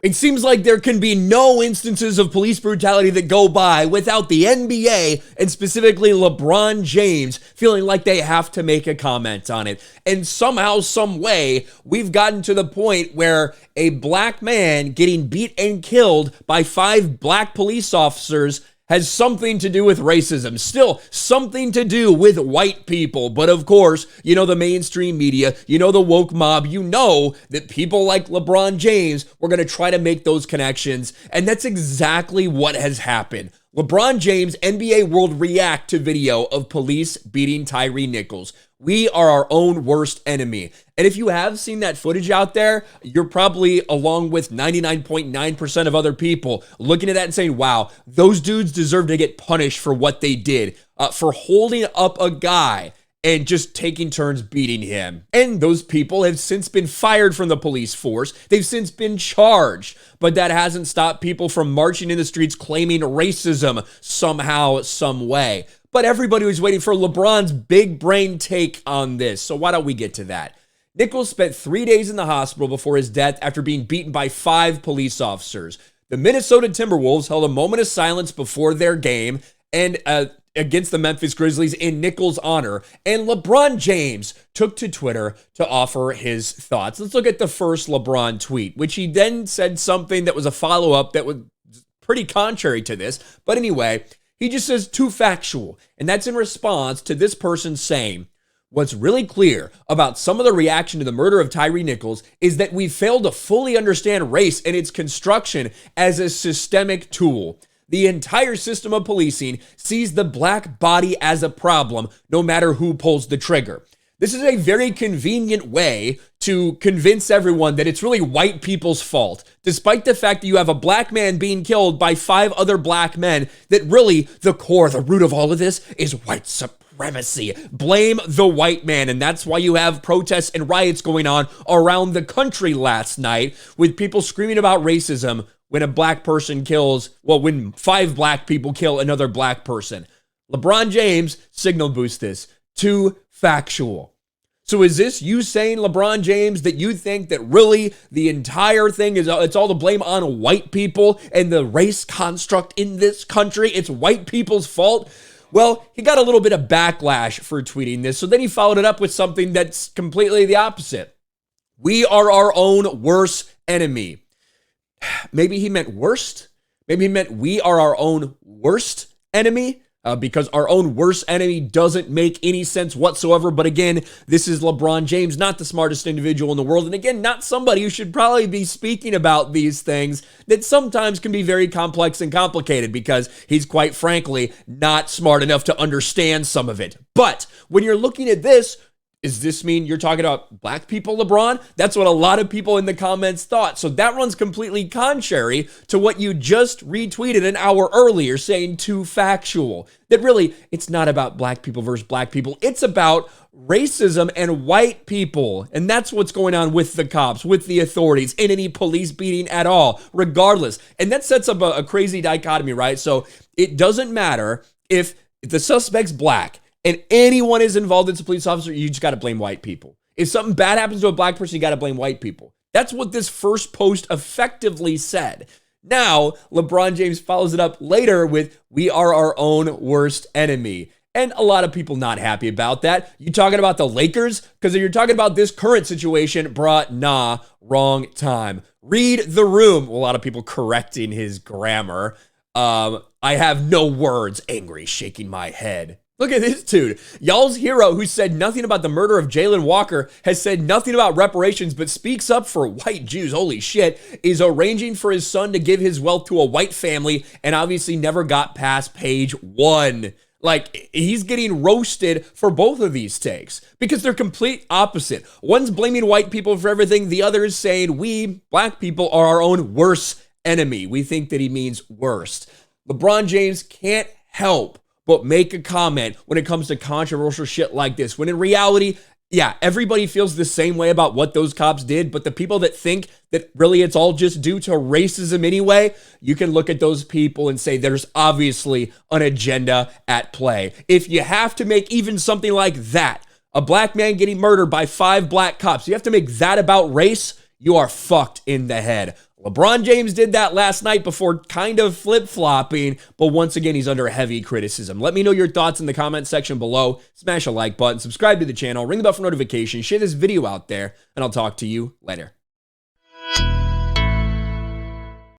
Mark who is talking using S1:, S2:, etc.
S1: It seems like there can be no instances of police brutality that go by without the NBA and specifically LeBron James feeling like they have to make a comment on it. And somehow, some way, we've gotten to the point where a black man getting beat and killed by 5 black police officers has something to do with racism, still something to do with white people. But of course, you know the mainstream media, you know the woke mob, you know that people like LeBron James were going to try to make those connections. And that's exactly what has happened. LeBron James, NBA World react to video of police beating Tyre Nichols. We are our own worst enemy. And if you have seen that footage out there, you're probably, along with 99.9% of other people, looking at that and saying, wow, those dudes deserve to get punished for what they did, for holding up a guy and just taking turns beating him. And those people have since been fired from the police force. They've since been charged. But that hasn't stopped people from marching in the streets claiming racism somehow, some way. But everybody was waiting for LeBron's big brain take on this. So why don't we get to that? Nichols spent 3 days in the hospital before his death after being beaten by 5 police officers. The Minnesota Timberwolves held a moment of silence before their game and against the Memphis Grizzlies in Nichols' honor. And LeBron James took to Twitter to offer his thoughts. Let's look at the first LeBron tweet, which he then said something that was a follow-up that was pretty contrary to this. But anyway, he just says, too factual. And that's in response to this person saying, what's really clear about some of the reaction to the murder of Tyre Nichols is that we failed to fully understand race and its construction as a systemic tool. The entire system of policing sees the black body as a problem, no matter who pulls the trigger. This is a very convenient way to convince everyone that it's really white people's fault, despite the fact that you have a black man being killed by 5 other black men, that really the core, the root of all of this is white supremacy. Blame the white man. And that's why you have protests and riots going on around the country last night with people screaming about racism when a black person kills, well, when 5 black people kill another black person. LeBron James signal boost this. Too factual. So is this you saying, LeBron James, that you think that really the entire thing is, it's all the blame on white people and the race construct in this country? It's white people's fault? Well, he got a little bit of backlash for tweeting this. So then he followed it up with something that's completely the opposite. We are our own worst enemy. Maybe he meant worst. Maybe he meant we are our own worst enemy. Because our own worst enemy doesn't make any sense whatsoever. But again, this is LeBron James, not the smartest individual in the world. And again, not somebody who should probably be speaking about these things that sometimes can be very complex and complicated, because he's quite frankly not smart enough to understand some of it. But when you're looking at this, does this mean you're talking about black people, LeBron? That's what a lot of people in the comments thought. So that runs completely contrary to what you just retweeted an hour earlier, saying too factual. That really, it's not about black people versus black people. It's about racism and white people. And that's what's going on with the cops, with the authorities, in any police beating at all, regardless. And that sets up a crazy dichotomy, right? So it doesn't matter if the suspect's black and anyone is involved as a police officer, you just got to blame white people. If something bad happens to a black person, you got to blame white people. That's what this first post effectively said. Now, LeBron James follows it up later with, we are our own worst enemy. And a lot of people not happy about that. You talking about the Lakers? Because if you're talking about this current situation, nah, wrong time. Read the room. Well, a lot of people correcting his grammar. I have no words, angry, shaking my head. Look at this dude. Y'all's hero, who said nothing about the murder of Jalen Walker, has said nothing about reparations, but speaks up for white Jews, holy shit, is arranging for his son to give his wealth to a white family, and obviously never got past page 1. Like, he's getting roasted for both of these takes because they're complete opposite. One's blaming white people for everything. The other is saying we, black people, are our own worst enemy. We think that he means worst. LeBron James can't help but make a comment when it comes to controversial shit like this, when in reality, yeah, everybody feels the same way about what those cops did, but the people that think that really it's all just due to racism anyway, you can look at those people and say there's obviously an agenda at play. If you have to make even something like that, a black man getting murdered by 5 black cops, you have to make that about race, you are fucked in the head. LeBron James did that last night before kind of flip-flopping, but once again, he's under heavy criticism. Let me know your thoughts in the comment section below. Smash a like button, subscribe to the channel, ring the bell for notifications, share this video out there, and I'll talk to you later.